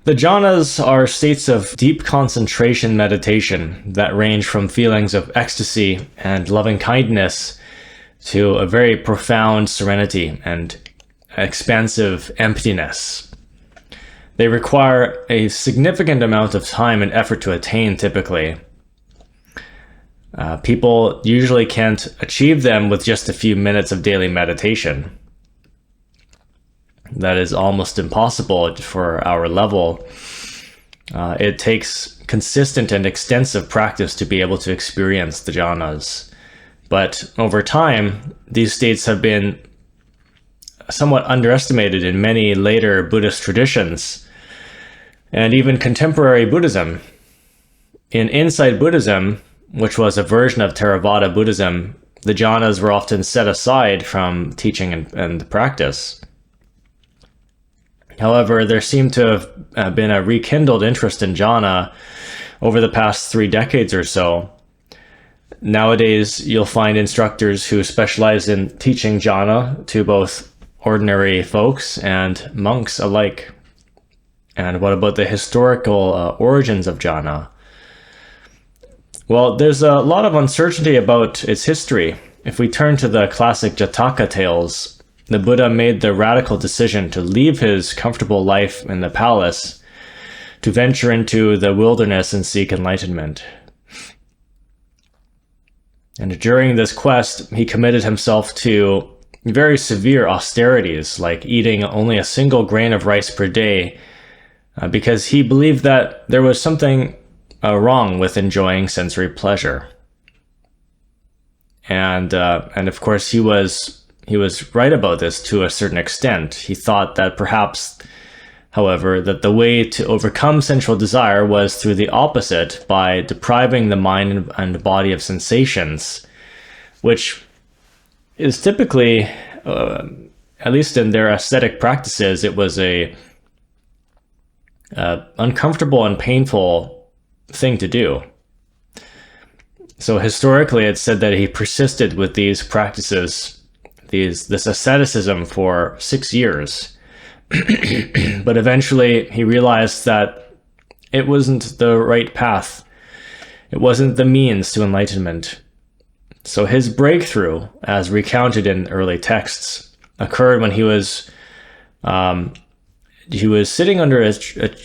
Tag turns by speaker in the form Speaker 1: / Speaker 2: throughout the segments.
Speaker 1: The jhanas are states of deep concentration meditation that range from feelings of ecstasy and loving kindness to a very profound serenity and expansive emptiness. They require a significant amount of time and effort to attain typically. People usually can't achieve them with just a few minutes of daily meditation. That is almost impossible for our level. It takes consistent and extensive practice to be able to experience the jhanas. But over time, these states have been somewhat underestimated in many later Buddhist traditions and even contemporary Buddhism. In Insight Buddhism, which was a version of Theravada Buddhism, the jhanas were often set aside from teaching and practice. However, there seemed to have been a rekindled interest in jhana over the past 3 decades or so. Nowadays, you'll find instructors who specialize in teaching jhana to both ordinary folks and monks alike. And what about the historical origins of jhana? Well, there's a lot of uncertainty about its history. If we turn to the classic Jataka tales, the Buddha made the radical decision to leave his comfortable life in the palace to venture into the wilderness and seek enlightenment. And during this quest, he committed himself to very severe austerities, like eating only a single grain of rice per day, because he believed that there was something wrong with enjoying sensory pleasure. And of course, he was right about this to a certain extent. He thought that perhaps, however, that the way to overcome sensual desire was through the opposite, by depriving the mind and body of sensations, which is typically, at least in their ascetic practices, it was a uncomfortable and painful thing to do. So historically, it's said that he persisted with these practices, this asceticism, for 6 years. But eventually he realized that it wasn't the right path. It wasn't the means to enlightenment. So his breakthrough, as recounted in early texts, occurred when he was sitting under a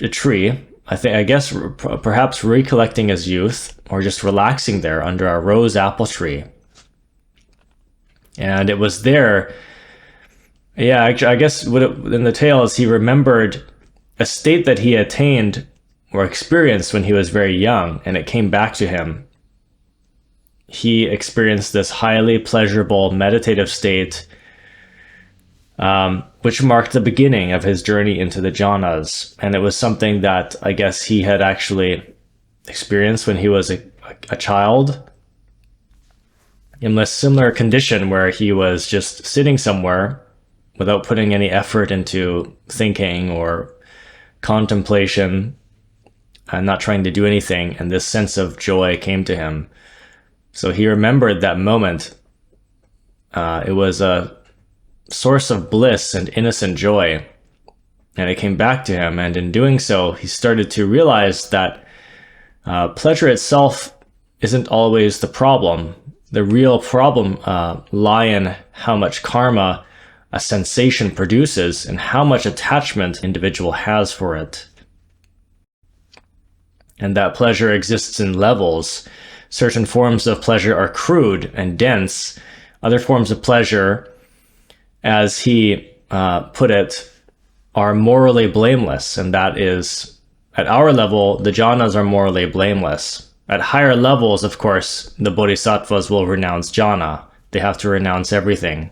Speaker 1: tree, I guess perhaps recollecting his youth, or just relaxing there under a rose apple tree. And it was there, I guess in the tale is he remembered a state that he attained or experienced when he was very young, and it came back to him. He experienced this highly pleasurable meditative state, which marked the beginning of his journey into the jhanas. And it was something that I guess he had actually experienced when he was a child, in a similar condition where he was just sitting somewhere without putting any effort into thinking or contemplation, and not trying to do anything, and this sense of joy came to him. So he remembered that moment. It was a source of bliss and innocent joy, and it came back to him, and in doing so, he started to realize that pleasure itself isn't always the problem. The real problem lie in how much karma a sensation produces and how much attachment an individual has for it. And that pleasure exists in levels. Certain forms of pleasure are crude and dense. Other forms of pleasure, as he put it, are morally blameless. And that is, at our level, the jhanas are morally blameless. At higher levels, of course, the bodhisattvas will renounce jhana. They have to renounce everything.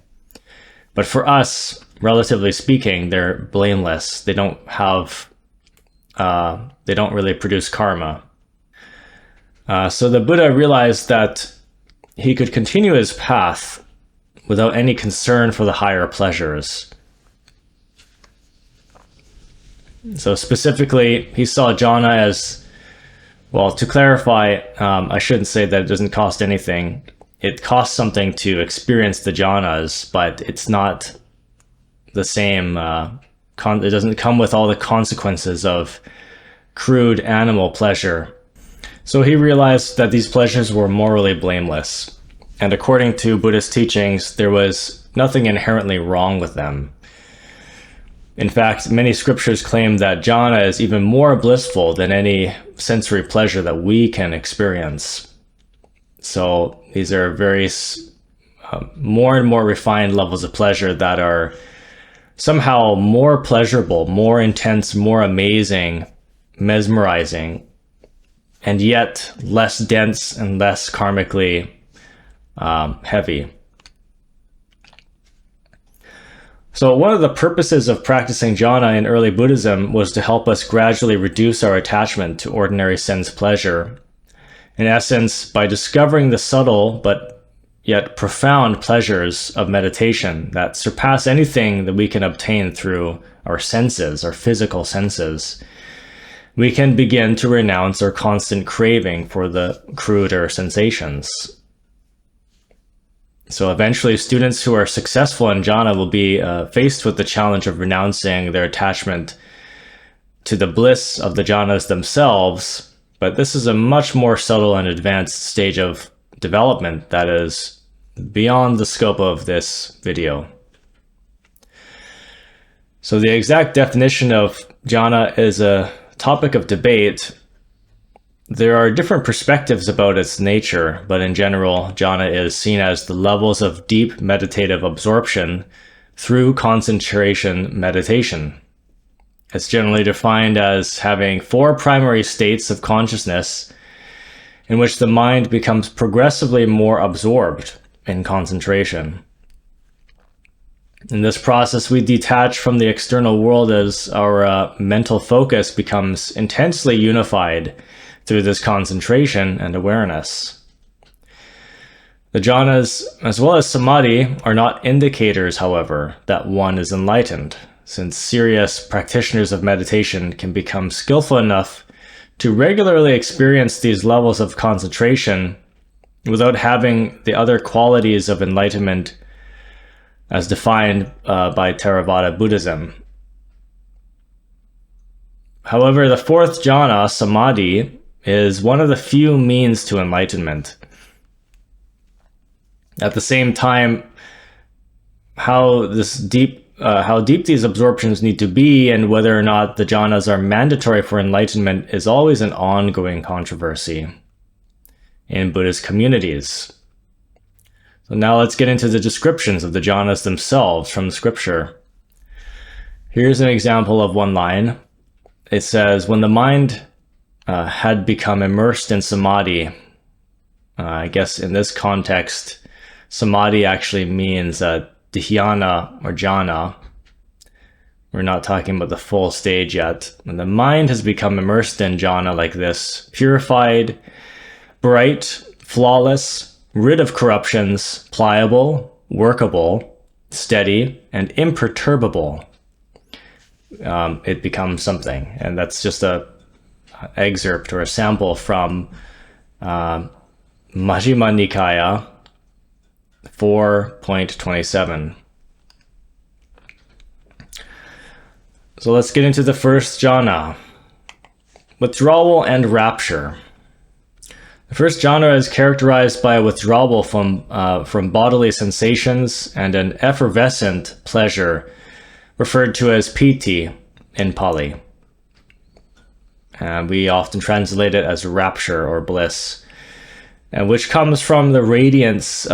Speaker 1: But for us, relatively speaking, they're blameless. They don't really produce karma. So the Buddha realized that he could continue his path without any concern for the higher pleasures. So specifically, he saw jhana as, well, to clarify, I shouldn't say that it doesn't cost anything. It costs something to experience the jhanas, but it's not the same it doesn't come with all the consequences of crude animal pleasure. So he realized that these pleasures were morally blameless. And according to Buddhist teachings, there was nothing inherently wrong with them. In fact, many scriptures claim that jhana is even more blissful than any sensory pleasure that we can experience. So these are various more and more refined levels of pleasure that are somehow more pleasurable, more intense, more amazing, mesmerizing, and yet less dense and less karmically heavy. So one of the purposes of practicing jhana in early Buddhism was to help us gradually reduce our attachment to ordinary sense pleasure. In essence, by discovering the subtle but yet profound pleasures of meditation that surpass anything that we can obtain through our senses, our physical senses, we can begin to renounce our constant craving for the cruder sensations. So eventually, students who are successful in jhana will be faced with the challenge of renouncing their attachment to the bliss of the jhanas themselves, but this is a much more subtle and advanced stage of development that is beyond the scope of this video. So the exact definition of jhana is a topic of debate. There are different perspectives about its nature, but in general, jhana is seen as the levels of deep meditative absorption through concentration meditation. It's generally defined as having 4 primary states of consciousness in which the mind becomes progressively more absorbed in concentration. In this process, we detach from the external world as our mental focus becomes intensely unified through this concentration and awareness. The jhanas, as well as samadhi, are not indicators, however, that one is enlightened, since serious practitioners of meditation can become skillful enough to regularly experience these levels of concentration without having the other qualities of enlightenment as defined by Theravada Buddhism. However, the 4th jhana, samadhi, is one of the few means to enlightenment. At the same time, how deep these absorptions need to be and whether or not the jhanas are mandatory for enlightenment is always an ongoing controversy in Buddhist communities. So now let's get into the descriptions of the jhanas themselves from scripture. Here's an example of one line. It says, when the mind had become immersed in samadhi, I guess in this context, samadhi actually means dhyana or jhana. We're not talking about the full stage yet. When the mind has become immersed in jhana like this, purified, bright, flawless, rid of corruptions, pliable, workable, steady, and imperturbable, it becomes something. And that's just a excerpt or a sample from Majjhima Nikaya 4.27. So let's get into the first jhana, withdrawal and rapture. The first jhana is characterized by a withdrawal from bodily sensations and an effervescent pleasure, referred to as piti in Pali. We often translate it as rapture or bliss, which comes from the radiance,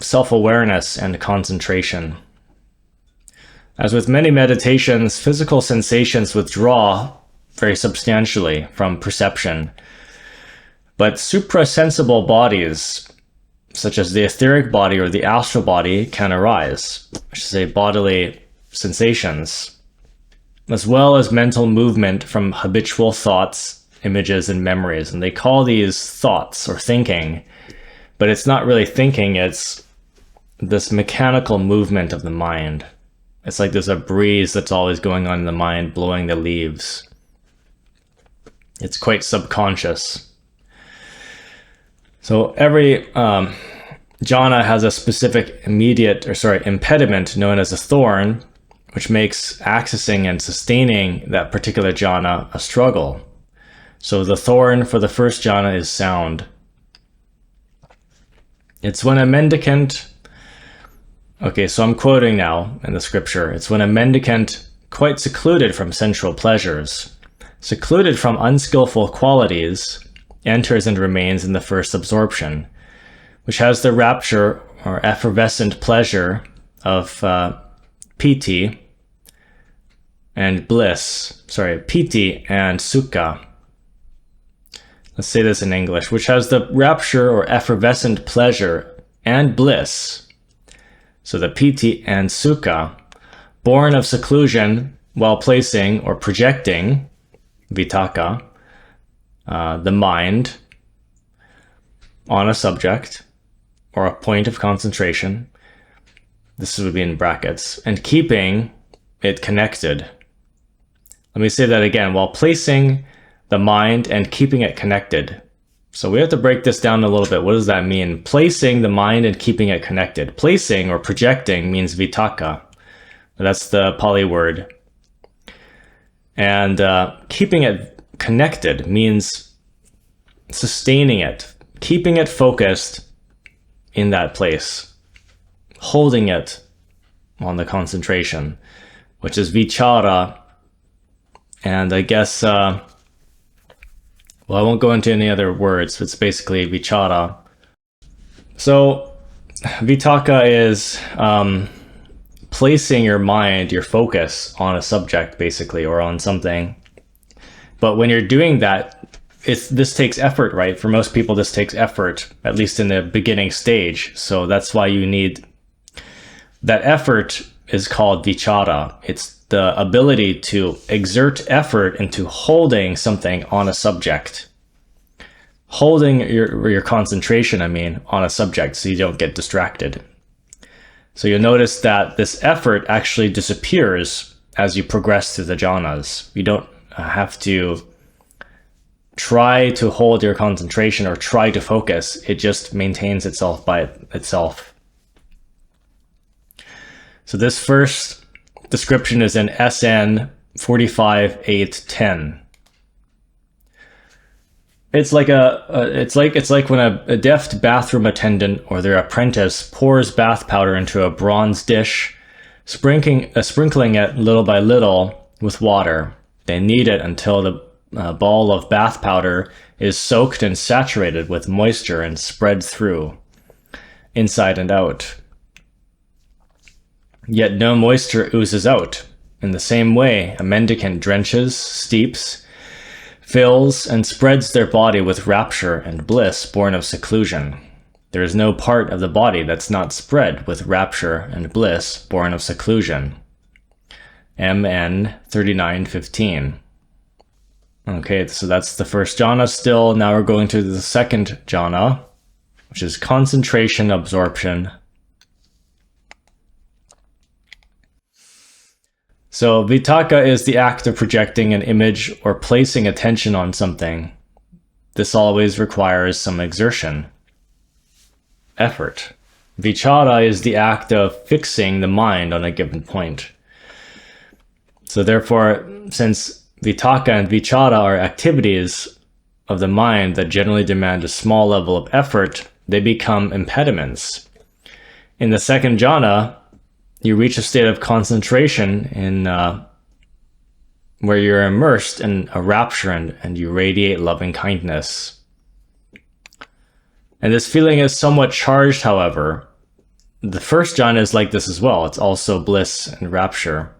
Speaker 1: self-awareness, and concentration. As with many meditations, physical sensations withdraw very substantially from perception, but suprasensible bodies, such as the etheric body or the astral body, can arise, I should say bodily sensations, as well as mental movement from habitual thoughts, images, and memories. And they call these thoughts or thinking, but it's not really thinking, it's this mechanical movement of the mind. It's like there's a breeze that's always going on in the mind, blowing the leaves. It's quite subconscious. So every jhana has a specific impediment known as a thorn, which makes accessing and sustaining that particular jhana a struggle. So the thorn for the first jhana is sound. It's when a mendicant, okay, so I'm quoting now in the scripture, it's when a mendicant, quite secluded from sensual pleasures, secluded from unskillful qualities, enters and remains in the first absorption, which has the rapture or effervescent pleasure of piti and bliss, piti and sukha. Let's say this in English, which has the rapture or effervescent pleasure and bliss. So the piti and sukha, born of seclusion while placing or projecting vitakka, the mind, on a subject or a point of concentration. This would be in brackets, and keeping it connected. Let me say that again, while placing the mind and keeping it connected. So we have to break this down a little bit. What does that mean? Placing the mind and keeping it connected. Placing or projecting means vitakka. That's the Pali word. And keeping it connected means sustaining it, keeping it focused in that place, holding it on the concentration, which is vichara. And I guess, well, I won't go into any other words. It's basically vichara. So vitakka is placing your mind, your focus on a subject, basically, or on something. But when you're doing that, this takes effort, right? For most people, this takes effort, at least in the beginning stage. So that's why you need that effort is called vichara. It's the ability to exert effort into holding something on a subject. Holding your concentration, on a subject so you don't get distracted. So you'll notice that this effort actually disappears as you progress through the jhanas. You don't have to try to hold your concentration or try to focus. It just maintains itself by itself. So this first description is in SN 45.8.10. It's like when a deft bathroom attendant or their apprentice pours bath powder into a bronze dish, sprinkling it little by little with water. They knead it until the ball of bath powder is soaked and saturated with moisture and spread through, inside and out. Yet no moisture oozes out. In the same way, a mendicant drenches, steeps, fills, and spreads their body with rapture and bliss born of seclusion. There is no part of the body that's not spread with rapture and bliss born of seclusion. MN 39.15. Okay, so that's the first jhana still. Now we're going to the second jhana, which is concentration absorption. So vitakka is the act of projecting an image or placing attention on something. This always requires some exertion, effort. Vichara is the act of fixing the mind on a given point. So therefore, since vitakka and vichara are activities of the mind that generally demand a small level of effort, they become impediments. In the second jhana, you reach a state of concentration in where you're immersed in a rapture and you radiate loving kindness. And this feeling is somewhat charged, however. The first jhana is like this as well. It's also bliss and rapture.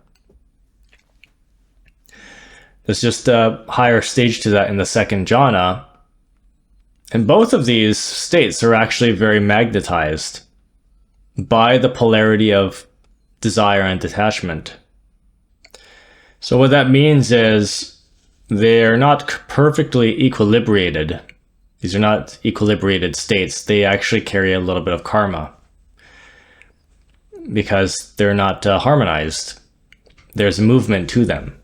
Speaker 1: There's just a higher stage to that in the second jhana. And both of these states are actually very magnetized by the polarity of desire and detachment. So what that means is they're not perfectly equilibrated. These are not equilibrated states. They actually carry a little bit of karma because they're not harmonized. There's movement to them.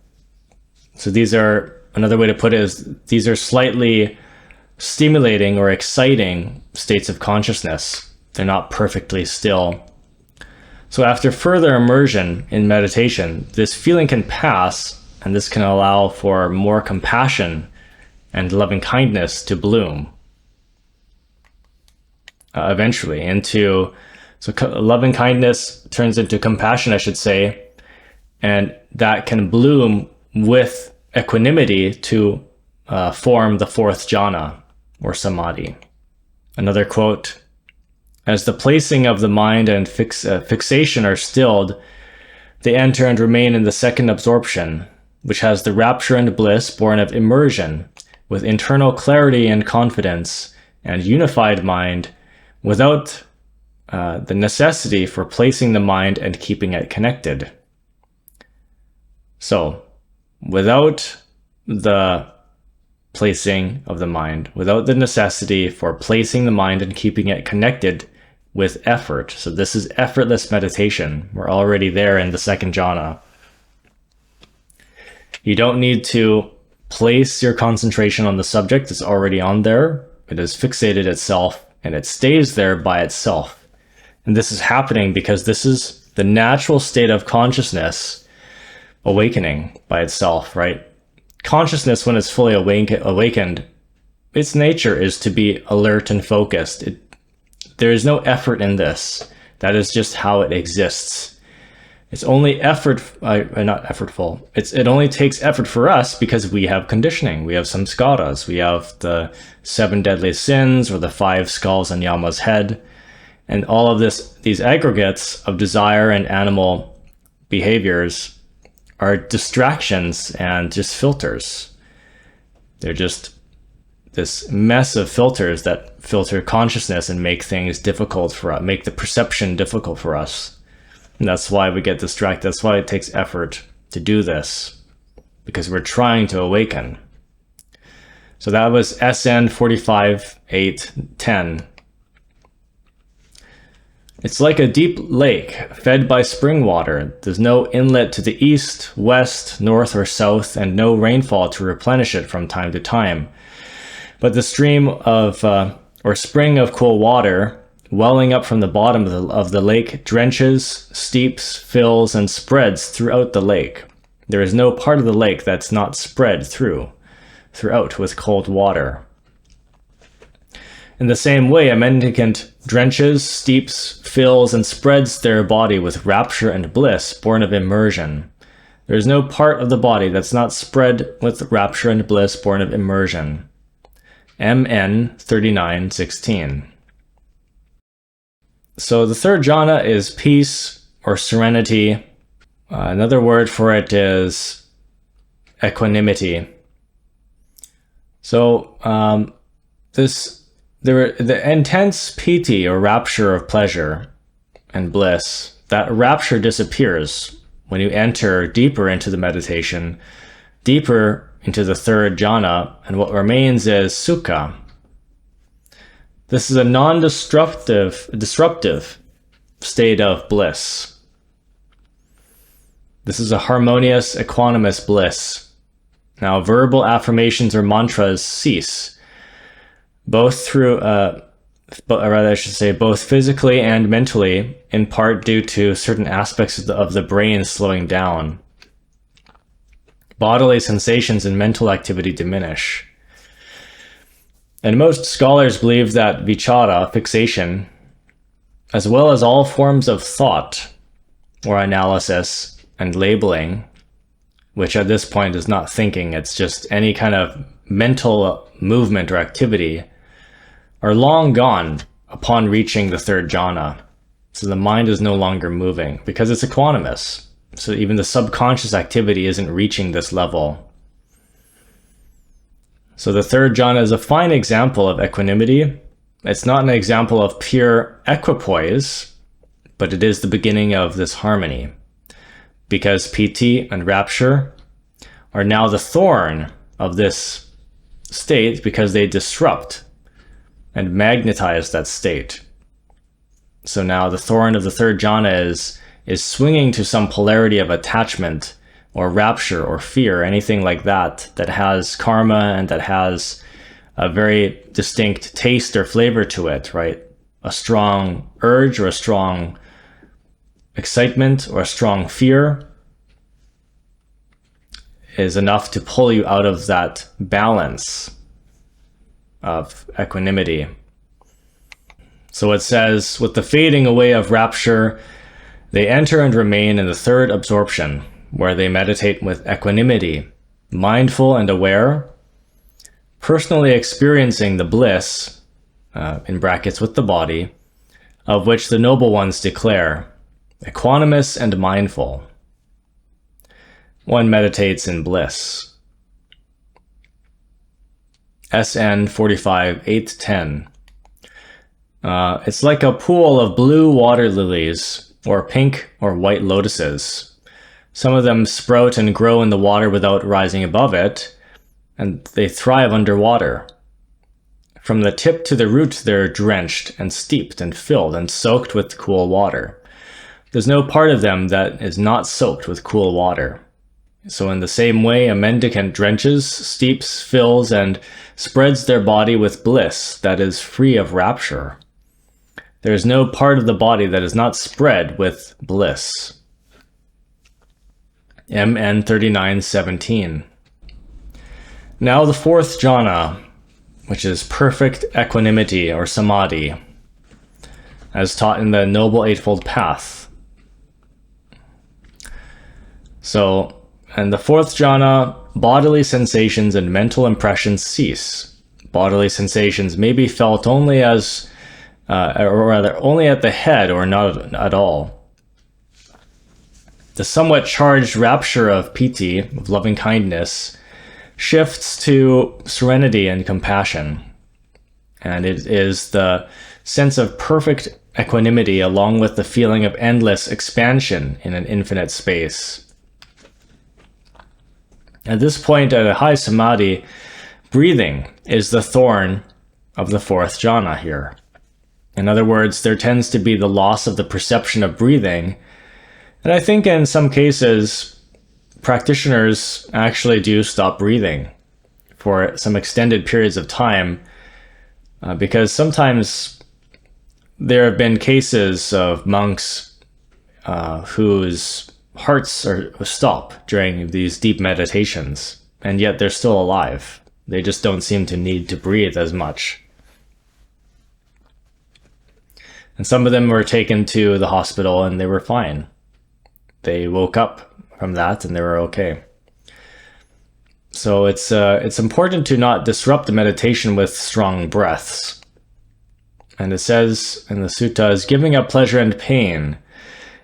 Speaker 1: So these are, another way to put it is, these are slightly stimulating or exciting states of consciousness. They're not perfectly still. So after further immersion in meditation, this feeling can pass, and this can allow for more compassion and loving kindness to bloom. Eventually loving kindness turns into compassion, I should say, and that can bloom with equanimity to form the fourth jhana, or samadhi. Another quote: as the placing of the mind and fixation are stilled, they enter and remain in the second absorption, which has the rapture and bliss born of immersion, with internal clarity and confidence, and unified mind, without the necessity for placing the mind and keeping it connected. So, without the placing of the mind, without the necessity for placing the mind and keeping it connected with effort. So this is effortless meditation. We're already there in the second jhana. You don't need to place your concentration on the subject. It's already on there. It has fixated itself, and it stays there by itself. And this is happening because this is the natural state of consciousness awakening by itself, right? Consciousness, when it's fully awakened, its nature is to be alert and focused. There is no effort in this. That is just how it exists. It's only not effortful. It only takes effort for us because we have conditioning. We have samskaras. We have the 7 deadly sins, or the 5 skulls on Yama's head. And all of these aggregates of desire and animal behaviors are distractions and just filters. They're just this mess of filters that filter consciousness and make things difficult for us, make the perception difficult for us. And that's why we get distracted. That's why it takes effort to do this, because we're trying to awaken. So that was SN 45.8.10. It's like a deep lake fed by spring water. There's no inlet to the east, west, north, or south, and no rainfall to replenish it from time to time. But the stream of, or spring of cool water, welling up from the bottom of the lake, drenches, steeps, fills, and spreads throughout the lake. There is no part of the lake that's not spread throughout with cold water. In the same way, a mendicant drenches, steeps, fills, and spreads their body with rapture and bliss born of immersion. There is no part of the body that's not spread with rapture and bliss born of immersion. MN 39:16. So the third jhana is peace or serenity. Another word for it is equanimity. So the intense piti, or rapture of pleasure and bliss, that rapture disappears when you enter deeper into the meditation, deeper into the third jhana, and what remains is sukha. This is a disruptive state of bliss. This is a harmonious, equanimous bliss. Now, verbal affirmations or mantras cease, both physically and mentally, in part due to certain aspects of the brain slowing down. Bodily sensations and mental activity diminish. And most scholars believe that vichara, fixation, as well as all forms of thought or analysis and labeling, which at this point is not thinking, it's just any kind of mental movement or activity, are long gone upon reaching the third jhana. So the mind is no longer moving because it's equanimous. So even the subconscious activity isn't reaching this level. So the third jhana is a fine example of equanimity. It's not an example of pure equipoise, but it is the beginning of this harmony, because piti and rapture are now the thorn of this state because they disrupt and magnetize that state. So now the thorn of the third jhana is swinging to some polarity of attachment or rapture or fear, anything like that, that has karma and that has a very distinct taste or flavor to it, right? A strong urge or a strong excitement or strong fear is enough to pull you out of that balance of equanimity. So it says, with the fading away of rapture, they enter and remain in the third absorption, where they meditate with equanimity, mindful and aware, personally experiencing the bliss, in brackets with the body, of which the noble ones declare, equanimous and mindful. One meditates in bliss. SN 45 810. It's like a pool of blue water lilies, or pink or white lotuses. Some of them sprout and grow in the water without rising above it, and they thrive underwater. From the tip to the root they're drenched and steeped and filled and soaked with cool water. There's no part of them that is not soaked with cool water. So in the same way, a mendicant drenches, steeps, fills, and spreads their body with bliss that is free of rapture. There is no part of the body that is not spread with bliss. MN 39:17. Now the fourth jhana, which is perfect equanimity or samadhi, as taught in the Noble Eightfold Path. So, and the fourth jhana, bodily sensations and mental impressions cease. Bodily sensations may be felt only as, or rather, only at the head or not at all. The somewhat charged rapture of piti, of loving kindness, shifts to serenity and compassion. And it is the sense of perfect equanimity along with the feeling of endless expansion in an infinite space. At this point, at a high samadhi, breathing is the thorn of the fourth jhana here. In other words, there tends to be the loss of the perception of breathing. And I think in some cases, practitioners actually do stop breathing for some extended periods of time, because sometimes there have been cases of monks whose hearts stop during these deep meditations, and yet they're still alive. They just don't seem to need to breathe as much. And some of them were taken to the hospital and they were fine. They woke up from that and they were okay. So it's important to not disrupt the meditation with strong breaths. And it says in the suttas, giving up pleasure and pain,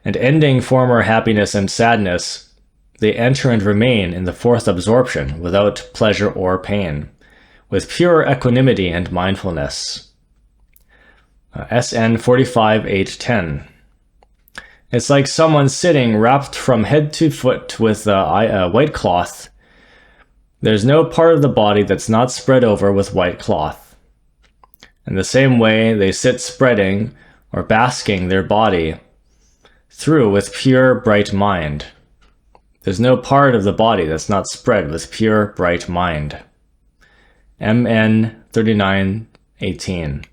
Speaker 1: and ending former happiness and sadness, they enter and remain in the fourth absorption without pleasure or pain, with pure equanimity and mindfulness. SN 45 810. It's like someone sitting wrapped from head to foot with a white cloth. There's no part of the body that's not spread over with white cloth. In the same way, they sit spreading or basking their body through with pure, bright mind. There's no part of the body that's not spread with pure, bright mind. MN 39:18.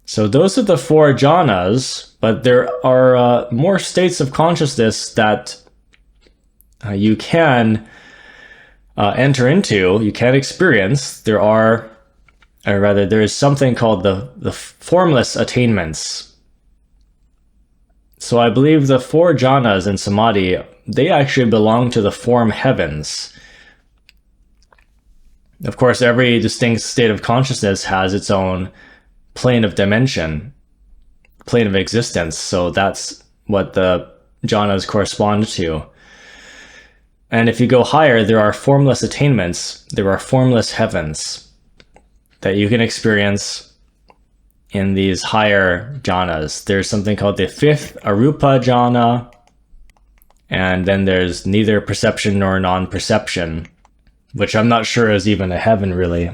Speaker 1: So those are the four jhanas, but there are more states of consciousness that you can enter into, you can experience. There is something called the formless attainments. So I believe the four jhanas in samadhi, they actually belong to the form heavens. Of course, every distinct state of consciousness has its own plane of dimension, plane of existence. So that's what the jhanas correspond to. And if you go higher, there are formless attainments, there are formless heavens that you can experience in these higher jhanas. There's something called the fifth arupa jhana, and then there's neither perception nor non-perception, which I'm not sure is even a heaven really.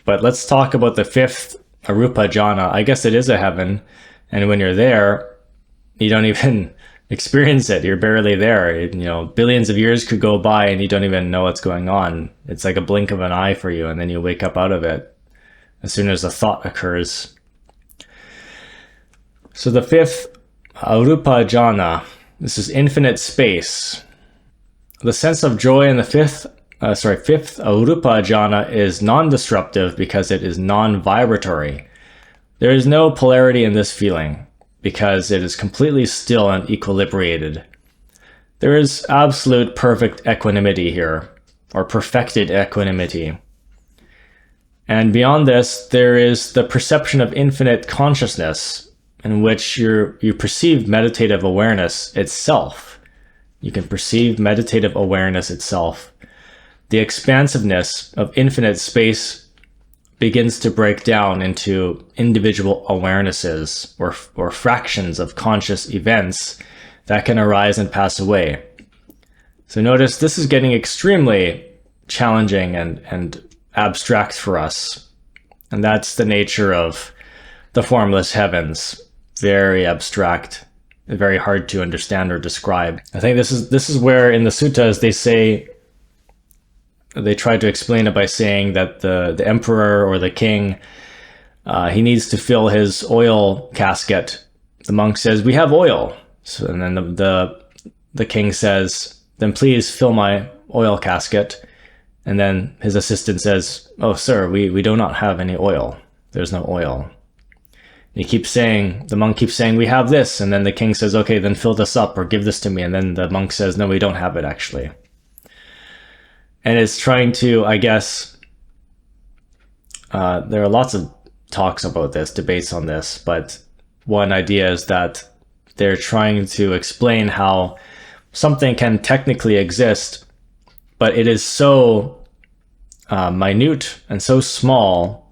Speaker 1: But let's talk about the fifth arupa jhana. I guess it is a heaven, and when you're there, you don't even experience it. You're barely there. You know, billions of years could go by and you don't even know what's going on. It's like a blink of an eye for you, and then you wake up out of it as soon as a thought occurs. So the fifth Arupa jhana. This is infinite space. The sense of joy in the fifth arupa jhana is non-disruptive because it is non-vibratory. There is no polarity in this feeling because it is completely still and equilibrated. There is absolute perfect equanimity here, or perfected equanimity. And beyond this, there is the perception of infinite consciousness, in which you perceive meditative awareness itself. You can perceive meditative awareness itself. The expansiveness of infinite space begins to break down into individual awarenesses or fractions of conscious events that can arise and pass away. So notice this is getting extremely challenging and abstract for us. And that's the nature of the formless heavens. Very abstract, very hard to understand or describe. I think this is where in the suttas they try to explain it by saying that the emperor or the king, he needs to fill his oil casket. The monk says, "We have oil." So, and then the king says, "Then please fill my oil casket." And then his assistant says, "Oh, sir, we do not have any oil. There's no oil." And the monk keeps saying, "We have this." And then the king says, "Okay, then fill this up or give this to me." And then the monk says, "No, we don't have it actually." And it's trying to, I guess, there are lots of talks about this, debates on this, but one idea is that they're trying to explain how something can technically exist, but it is so minute and so small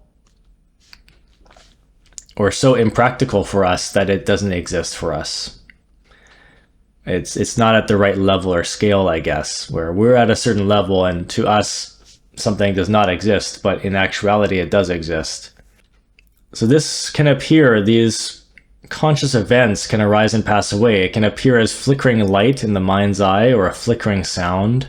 Speaker 1: or so impractical for us that it doesn't exist for us. It's not at the right level or scale, I guess, where we're at a certain level and to us something does not exist, but in actuality it does exist. So this can appear, these conscious events can arise and pass away. It can appear as flickering light in the mind's eye or a flickering sound,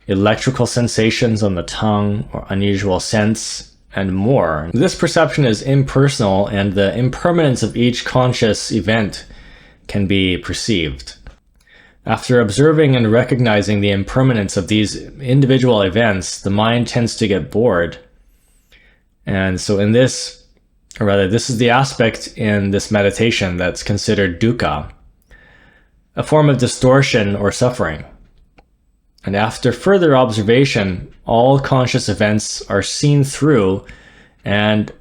Speaker 1: electrical sensations on the tongue or unusual scents, and more. This perception is impersonal, and the impermanence of each conscious event can be perceived. After observing and recognizing the impermanence of these individual events, the mind tends to get bored. And so this is the aspect in this meditation that's considered dukkha, a form of distortion or suffering. And after further observation, all conscious events are seen through, and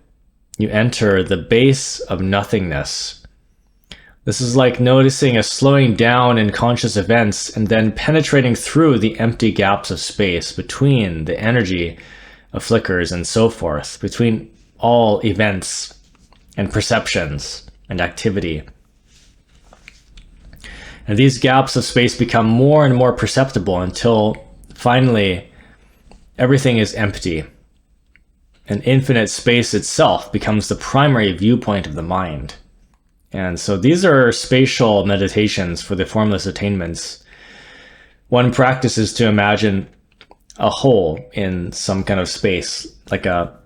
Speaker 1: you enter the base of nothingness. This is like noticing a slowing down in conscious events and then penetrating through the empty gaps of space between the energy of flickers and so forth, between all events and perceptions and activity. And these gaps of space become more and more perceptible until finally everything is empty. And infinite space itself becomes the primary viewpoint of the mind. And so these are spatial meditations for the formless attainments. One practice is to imagine a hole in some kind of space, like a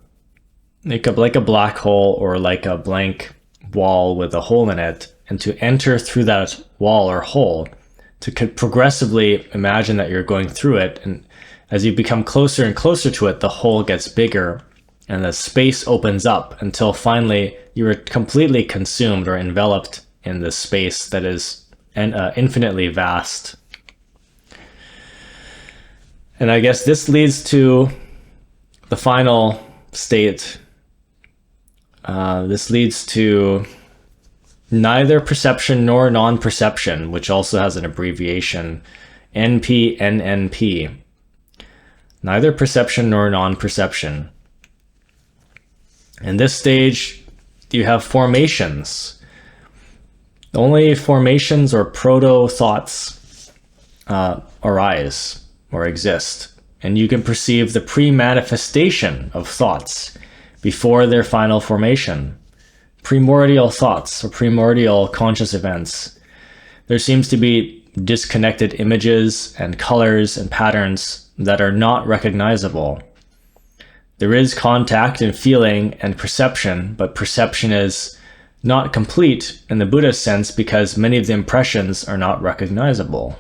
Speaker 1: black hole or like a blank wall with a hole in it, and to enter through that wall or hole, to progressively imagine that you're going through it. And as you become closer and closer to it, the hole gets bigger and the space opens up until finally you are completely consumed or enveloped in this space that is infinitely vast. And I guess this leads to the final state. This leads to neither perception nor non-perception, which also has an abbreviation, NPNNP. Neither perception nor non-perception. In this stage, you have formations. Only formations or proto-thoughts arise or exist, and you can perceive the pre-manifestation of thoughts before their final formation. Primordial thoughts or primordial conscious events. There seems to be disconnected images and colors and patterns that are not recognizable. There is contact and feeling and perception, but perception is Not complete in the Buddhist sense because many of the impressions are not recognizable.